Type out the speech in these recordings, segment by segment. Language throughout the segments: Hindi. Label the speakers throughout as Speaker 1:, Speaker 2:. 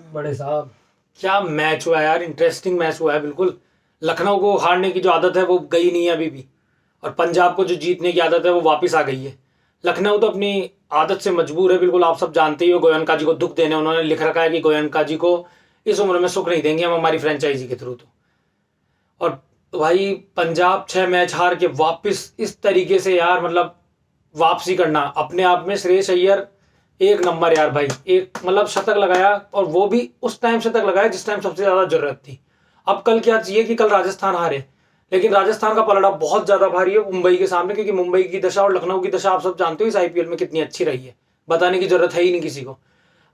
Speaker 1: बड़े साहब, क्या मैच हुआ यार। इंटरेस्टिंग मैच हुआ है बिल्कुल। लखनऊ को हारने की जो आदत है वो गई नहीं है अभी भी, और पंजाब को जो जीतने की आदत है वो वापस आ गई है। लखनऊ तो अपनी आदत से मजबूर है बिल्कुल। आप सब जानते ही हो, गोयनका जी को दुख देने उन्होंने लिख रखा है कि गोयनका जी को इस उम्र में सुख नहीं देंगे हम हमारी फ्रेंचाइजी के थ्रू। तो और भाई पंजाब 6 मैच हार के वापस इस तरीके से यार, मतलब वापसी करना अपने आप में। श्रेयस अय्यर एक नंबर यार भाई, एक मतलब शतक लगाया, और वो भी उस टाइम शतक लगाया जिस टाइम सबसे ज्यादा जरूरत थी। अब कल क्या चाहिए कि कल राजस्थान हारे, लेकिन राजस्थान का पलड़ा बहुत ज्यादा भारी है मुंबई के सामने, क्योंकि मुंबई की दशा और लखनऊ की दशा आप सब जानते हो इस आईपीएल में कितनी अच्छी रही है। बताने की जरूरत है ही नहीं किसी को।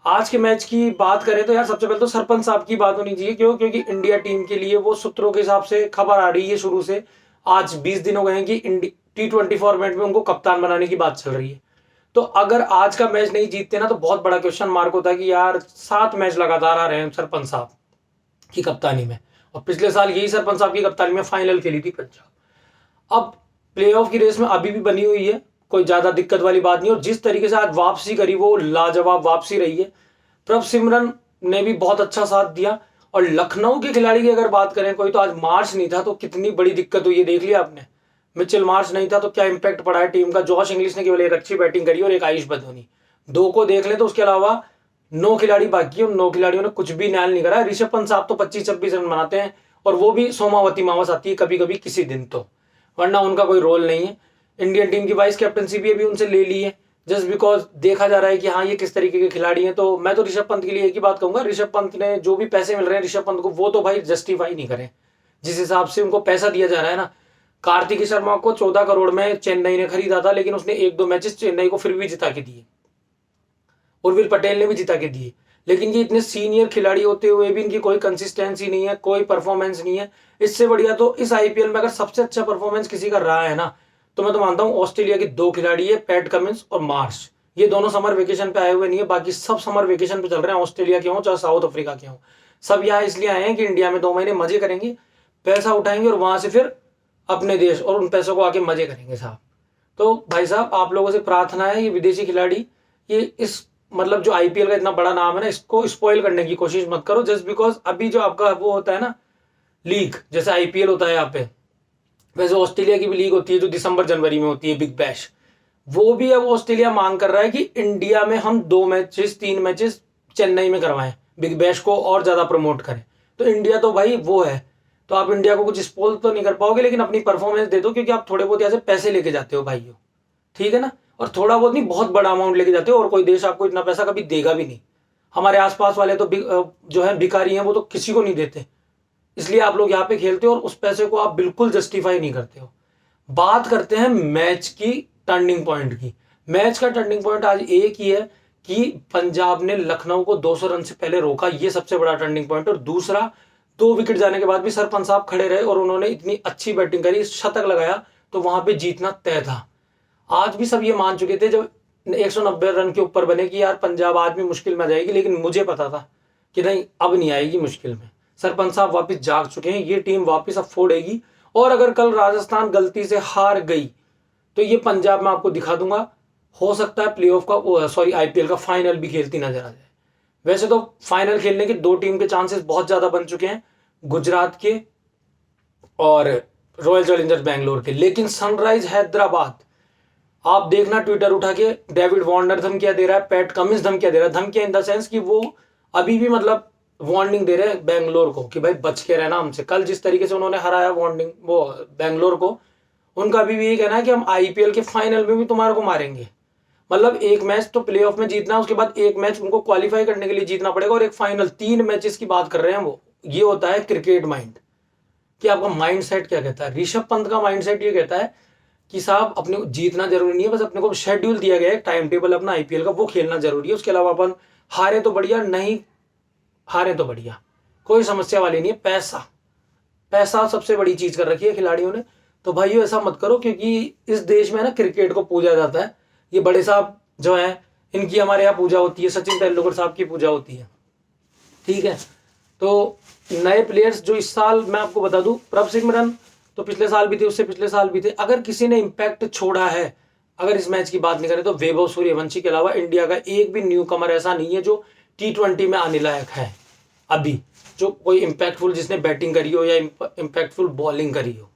Speaker 1: आज के मैच की बात करें तो यार सबसे पहले तो सरपंच साहब की बात होनी चाहिए। क्यों? क्योंकि इंडिया टीम के लिए वो सूत्रों के हिसाब से खबर आ रही है शुरू से, आज 20 दिन हो गए हैं कि T20 फॉर्मेट में उनको कप्तान बनाने की बात चल रही है। तो अगर आज का मैच नहीं जीतते ना तो बहुत बड़ा क्वेश्चन मार्क होता है कि यार 7 मैच लगातार आ रहे हैं सरपंच साहब की कप्तानी में, और पिछले साल यही सरपंच साहब की कप्तानी में फाइनल खेली थी पंजाब। अब प्लेऑफ की रेस में अभी भी बनी हुई है, कोई ज्यादा दिक्कत वाली बात नहीं। और जिस तरीके से आज वापसी करी वो लाजवाब वापसी रही है। प्रभ सिमरन ने भी बहुत अच्छा साथ दिया। और लखनऊ के खिलाड़ी की अगर बात करें कोई, तो आज मार्च नहीं था तो कितनी बड़ी दिक्कत हुई है देख लिया आपने। मिचेल मार्च नहीं था तो क्या इंपैक्ट पड़ा है टीम का। जॉश इंग्लिश ने केवल एक अच्छी बैटिंग करी और एक आयुष बदोनी, दो को देख ले तो उसके अलावा 9 खिलाड़ी बाकी है। उन 9 खिलाड़ियों ने कुछ भी न्याय नहीं करा। ऋषभ पंत साहब तो 25-26 रन बनाते हैं, और वो भी सोमावती मावस आती है कभी कभी किसी दिन, तो वरना उनका कोई रोल नहीं है। इंडियन टीम की वाइस कैप्टनसी भी अभी उनसे ले ली है, जस्ट बिकॉज देखा जा रहा है कि हाँ ये किस तरीके के खिलाड़ी हैं। तो मैं तो ऋषभ पंत के लिए एक ही बात कहूंगा, ऋषभ पंत ने जो भी पैसे मिल रहे हैं ऋषभ पंत को, वो तो भाई जस्टिफाई नहीं करें जिस हिसाब से उनको पैसा दिया जा रहा है ना। कार्तिक शर्मा को 14 करोड़ में चेन्नई ने खरीदा था, लेकिन उसने 1-2 मैचेस चेन्नई को फिर भी जिता के दिए, उर्विल पटेल ने भी जिता के दिए। लेकिन ये इतने सीनियर खिलाड़ी होते हुए भी इनकी कोई कंसिस्टेंसी नहीं है, कोई परफॉर्मेंस नहीं है। इससे बढ़िया तो इस आईपीएल में अगर सबसे अच्छा परफॉर्मेंस किसी का रहा है ना, तो मैं तो मानता हूं ऑस्ट्रेलिया के 2 खिलाड़ी है, पैट कमिंस और मार्श। ये दोनों समर वेकेशन पे आए हुए नहीं है, बाकी सब समर वेकेशन पे चल रहे हैं, ऑस्ट्रेलिया के हों चाहे साउथ अफ्रीका के हों। सब यहाँ इसलिए आए हैं कि इंडिया में 2 महीने मजे करेंगे, पैसा उठाएंगे और वहां से फिर अपने देश और उन पैसों को आके मजे करेंगे साहब। तो भाई साहब आप लोगों से प्रार्थना है, ये विदेशी खिलाड़ी, ये इस मतलब जो आईपीएल का इतना बड़ा नाम है ना, इसको स्पॉइल करने की कोशिश मत करो। जस्ट बिकॉज अभी जो आपका वो होता है ना लीग, जैसे आईपीएल होता है यहाँ पे, वैसे ऑस्ट्रेलिया की भी लीग होती है जो दिसंबर जनवरी में होती है, बिग बैश। वो भी अब ऑस्ट्रेलिया मांग कर रहा है कि इंडिया में हम 2 मैचेस 3 मैचेस चेन्नई में करवाएं, बिग बैश को और ज्यादा प्रमोट करें। तो इंडिया तो भाई वो है, तो आप इंडिया को कुछ स्पॉइल तो नहीं कर पाओगे, लेकिन अपनी परफॉर्मेंस दे दो, क्योंकि आप थोड़े बहुत यहाँ से पैसे लेके जाते हो भाइयों, ठीक है ना। और थोड़ा बहुत नहीं, बहुत बड़ा अमाउंट लेके जाते हो, और कोई देश आपको इतना पैसा कभी देगा भी नहीं। हमारे आसपास वाले तो जो है भिखारी हैं, वो तो किसी को नहीं देते। इसलिए आप लोग यहाँ पे खेलते हो और उस पैसे को आप बिल्कुल जस्टिफाई नहीं करते हो। बात करते हैं मैच की टर्निंग पॉइंट की। मैच का टर्निंग पॉइंट आज एक ही है कि पंजाब ने लखनऊ को 200 रन से पहले रोका, ये सबसे बड़ा टर्निंग पॉइंट। और दूसरा, 2 विकेट जाने के बाद भी सरपंच साहब खड़े रहे और उन्होंने इतनी अच्छी बैटिंग करी, शतक लगाया, तो वहां पे जीतना तय था। आज भी सब ये मान चुके थे जब 190 रन के ऊपर बने कि यार पंजाब आज भी मुश्किल में आ जाएगी, लेकिन मुझे पता था कि नहीं अब नहीं आएगी मुश्किल में। सरपंच साहब वापस जाग चुके हैं, ये टीम वापस अब फोड़ेगी। और अगर कल राजस्थान गलती से हार गई तो ये पंजाब में आपको दिखा दूंगा, हो सकता है प्लेऑफ का सॉरी आईपीएल का फाइनल भी खेलती नजर आ जाए। वैसे तो फाइनल खेलने के 2 टीम के चांसेस बहुत ज्यादा बन चुके हैं, गुजरात के और रॉयल चैलेंजर्स बैंगलोर के। लेकिन सनराइज हैदराबाद, आप देखना ट्विटर उठा के, डेविड वार्नर धमकियां दे रहा है, पैट कमिंस धमकियां दे रहा है। धमकियां इन द सेंस कि वो अभी भी मतलब वार्निंग दे रहे हैं बैंगलोर को कि भाई बच के रहना हमसे। कल जिस तरीके से उन्होंने हराया वार्निंग वो बैंगलोर को, उनका अभी भी यही कहना है कि हम आईपीएल के फाइनल में भी तुम्हारे को मारेंगे। मतलब एक मैच तो प्लेऑफ में जीतना, उसके बाद एक मैच उनको क्वालिफाई करने के लिए जीतना पड़ेगा, और एक फाइनल, 3 मैचेस की बात कर रहे हैं वो। ये होता है क्रिकेट माइंड, कि आपका माइंड सेट क्या कहता है। ऋषभ पंत का माइंड सेट ये कहता है कि साहब अपने को जीतना जरूरी नहीं है, बस अपने को शेड्यूल दिया गया है, टाइम टेबल अपना आईपीएल का, वो खेलना जरूरी है। उसके अलावा अपन हारे तो बढ़िया, नहीं हारे तो बढ़िया, कोई समस्या वाली नहीं है। पैसा पैसा सबसे बड़ी चीज कर रखी है खिलाड़ियों ने। तो भाइयों ऐसा मत करो, क्योंकि इस देश में ना क्रिकेट को पूजा जाता है। ये बड़े साहब जो है इनकी हमारे यहाँ पूजा होती है, सचिन तेंदुलकर साहब की पूजा होती है, ठीक है। तो नए प्लेयर्स जो इस साल मैं आपको बता दूं, प्रभ सिमरन तो पिछले साल भी थे, उससे पिछले साल भी थे। अगर किसी ने इंपैक्ट छोड़ा है, अगर इस मैच की बात नहीं करें, तो वैभव सूर्यवंशी के अलावा इंडिया का एक भी न्यू कमर ऐसा नहीं है जो T20 में आने लायक है। अभी जो कोई इम्पैक्टफुल जिसने बैटिंग करी हो या इम्पैक्टफुल बॉलिंग करी हो।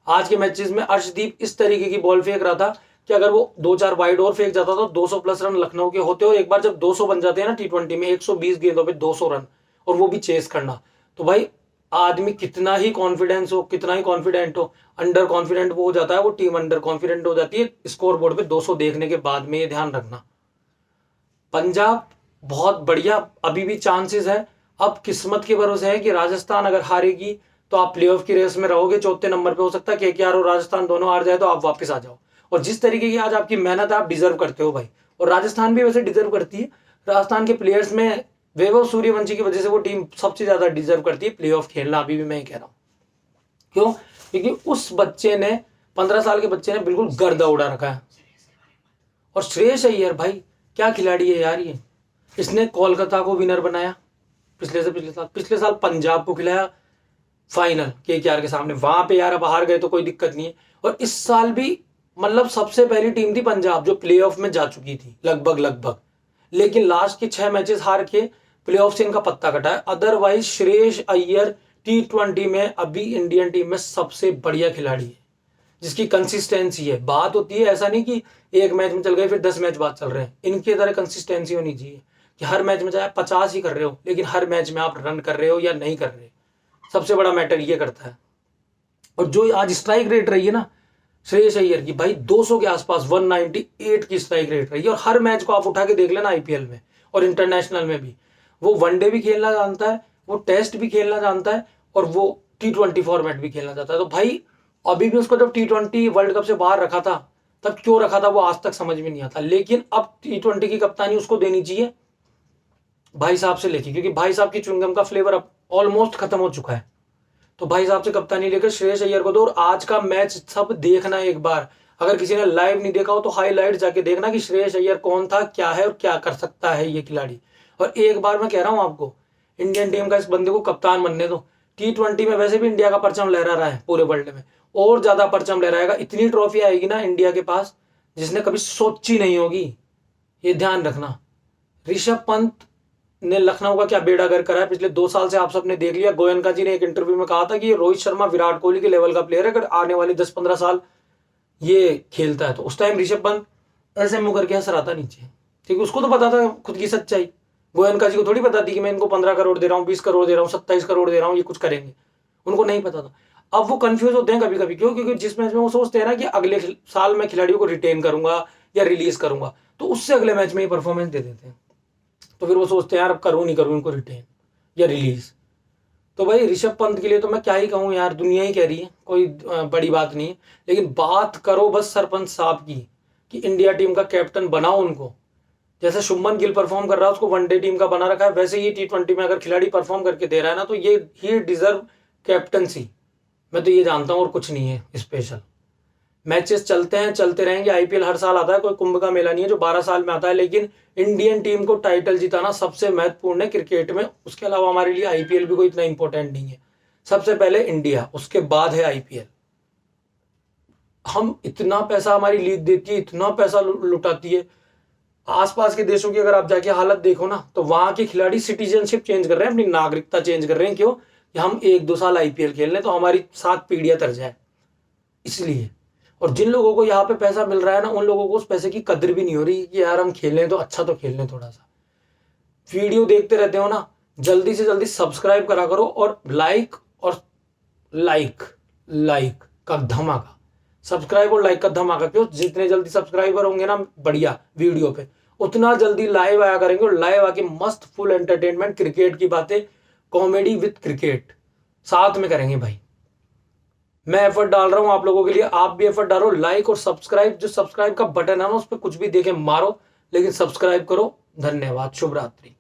Speaker 1: आज के मैचेस में अर्शदीप इस तरीके की बॉल फेंक रहा था कि अगर वो 2-4 वाइड और फेंक जाता तो 200 प्लस रन लखनऊ के होते। और एक बार जब 200 बन जाते हैं ना T20 में, 120 गेंदों पे 200 रन और वो भी चेस करना, तो भाई आदमी कितना ही कॉन्फिडेंस हो, कितना ही कॉन्फिडेंट हो, अंडर कॉन्फिडेंट वो हो जाता है, वो टीम अंडर कॉन्फिडेंट हो जाती है स्कोर बोर्ड पे 200 देखने के बाद में। ये ध्यान रखना, पंजाब बहुत बढ़िया अभी भी चांसेस है। अब किस्मत के भरोसे है कि राजस्थान अगर हारेगी तो आप प्लेऑफ की रेस में रहोगे, चौथे नंबर पे हो सकता है केकेआर और राजस्थान दोनों हार जाए तो आप वापस आ जाओ। और जिस तरीके की आज आपकी मेहनत है, आप डिजर्व करते हो भाई। और राजस्थान भी वैसे डिजर्व करती है, राजस्थान के प्लेयर्स में वैभव सूर्यवंशी की वजह से वो टीम सबसे ज्यादा डिजर्व करती है प्लेऑफ खेलना। अभी भी मैं ही कह रहा हूँ, क्यों? क्योंकि उस बच्चे ने 15 साल के बच्चे ने बिल्कुल गर्दा उड़ा रखा है। और श्रेयस अय्यर भाई क्या खिलाड़ी है यार ये। इसने कोलकाता को विनर बनाया पिछले साल पंजाब को खिलाया फाइनल केकेआर के सामने, वहां पे यार अब हार गए तो कोई दिक्कत नहीं है। और इस साल भी मतलब सबसे पहली टीम थी पंजाब जो प्लेऑफ में जा चुकी थी लगभग, लेकिन लास्ट के 6 मैचेस हार के प्लेऑफ से इनका पत्ता कटा है। अदरवाइज श्रेयस अय्यर T20 में अभी इंडियन टीम में सबसे बढ़िया खिलाड़ी है, जिसकी कंसिस्टेंसी है। बात होती है ऐसा नहीं कि एक मैच में चल गए फिर 10 मैच बाद चल रहे हैं, इनकी तरह कंसिस्टेंसी होनी चाहिए कि हर मैच में चाहे 50 ही कर रहे हो लेकिन हर मैच में आप रन कर रहे हो या नहीं कर रहे, सबसे बड़ा मैटर ये करता है। और जो आज स्ट्राइक रेट रही है ना श्रेयस अय्यर की, भाई 200 के आसपास 198 की स्ट्राइक रेट रही है। और हर मैच को आप उठा के देख लेना आईपीएल में और इंटरनेशनल में भी, वो वनडे भी खेलना जानता है, वो टेस्ट भी खेलना जानता है और वो T20 फॉर्मेट भी खेलना चाहता है। तो भाई अभी भी उसको जब T20 वर्ल्ड कप से बाहर रखा था तब क्यों रखा था वो आज तक समझ में नहीं आता, लेकिन अब T20 की कप्तानी उसको देनी चाहिए भाई साहब से लेके, क्योंकि भाई साहब की च्युइंगम का फ्लेवर अब ऑलमोस्ट खत्म हो चुका है। तो भाई साहब से कप्तानी लेकर श्रेयस अय्यर को दो। और आज का मैच सब देखना एक बार, अगर किसी ने लाइव नहीं देखा हो तो हाईलाइट जाके देखना कि श्रेयस अय्यर कौन था, क्या है और क्या कर सकता है ये खिलाड़ी। और एक बार मैं कह रहा हूं आपको, इंडियन टीम का इस बंदे को कप्तान बनने दो। T20 में वैसे भी इंडिया का परचम लहरा रहा है पूरे वर्ल्ड में, और ज्यादा परचम लहराएगा। इतनी ट्रॉफी आएगी ना इंडिया के पास जिसने कभी सोची नहीं होगी, ये ध्यान रखना। ऋषभ पंत ने लखनऊ का क्या बेड़ा गर्क करा है पिछले 2 साल से, आप सबने देख लिया। गोयनका जी ने एक इंटरव्यू में कहा था कि ये रोहित शर्मा विराट कोहली के लेवल का प्लेयर है, अगर आने वाले 10-15 साल ये खेलता है तो। उस टाइम ऋषभ पंत ऐसे मुंह करके हंस रहा था नीचे, ठीक है, उसको तो पता था खुद की सच्चाई। गोयनका जी को थोड़ी पता थी कि मैं इनको 15 करोड़ दे रहा हूँ, 20 करोड़ दे रहा हूँ, 27 करोड़ दे रहा हूँ, ये कुछ करेंगे, उनको नहीं पता था। अब वो कंफ्यूज होते हैं कभी कभी, क्यों? क्योंकि जिस मैच में वो सोचते हैं ना कि अगले साल मैं खिलाड़ियों को रिटेन करूंगा या रिलीज करूंगा, तो उससे अगले मैच में ही परफॉर्मेंस दे देते हैं। तो फिर वो सोचते हैं यार अब करूं नहीं करूं इनको रिटेन या रिलीज। तो भाई ऋषभ पंत के लिए तो मैं क्या ही कहूँ यार, दुनिया ही कह रही है, कोई बड़ी बात नहीं है। लेकिन बात करो बस सरपंच साहब की कि इंडिया टीम का कैप्टन बनाओ उनको। जैसे शुभमन गिल परफॉर्म कर रहा है, उसको वनडे टीम का बना रखा है, वैसे ही T20 में अगर खिलाड़ी परफॉर्म करके दे रहा है ना तो ये ही डिजर्व कैप्टनसी। मैं तो ये जानता हूँ और कुछ नहीं है स्पेशल। मैचेस चलते हैं, चलते रहेंगे। आईपीएल हर साल आता है, कोई कुंभ का मेला नहीं है जो 12 साल में आता है। लेकिन इंडियन टीम को टाइटल जिताना सबसे महत्वपूर्ण है क्रिकेट में। उसके अलावा हमारे लिए आईपीएल भी कोई इतना इंपॉर्टेंट नहीं है। सबसे पहले इंडिया, उसके बाद है आईपीएल। हम इतना पैसा हमारी लीग देती है, इतना पैसा लुटाती है। आसपास के देशों की अगर आप जाके हालत देखो ना तो वहां के खिलाड़ी सिटीजनशिप चेंज कर रहे हैं, अपनी नागरिकता चेंज कर रहे हैं। क्यों? कि हम 1-2 साल आईपीएल खेल लें तो हमारी 7 पीढ़ियां तर जाए, इसलिए। और जिन लोगों को यहाँ पे पैसा मिल रहा है ना, उन लोगों को उस पैसे की कदर भी नहीं हो रही कि यार हम खेलें तो अच्छा तो खेल लें थोड़ा सा। वीडियो देखते रहते हो ना, जल्दी से जल्दी सब्सक्राइब करा करो और लाइक का धमाका, सब्सक्राइब और लाइक का धमाका। क्यों? जितने जल्दी सब्सक्राइबर होंगे ना बढ़िया वीडियो पे, उतना जल्दी लाइव आया करेंगे। और लाइव आके मस्त फुल एंटरटेनमेंट, क्रिकेट की बातें, कॉमेडी विद क्रिकेट साथ में करेंगे भाई। मैं एफर्ट डाल रहा हूं आप लोगों के लिए, आप भी एफर्ट डालो। लाइक और सब्सक्राइब, जो सब्सक्राइब का बटन है ना उस पर कुछ भी देखे मारो, लेकिन सब्सक्राइब करो। धन्यवाद, शुभ रात्रि।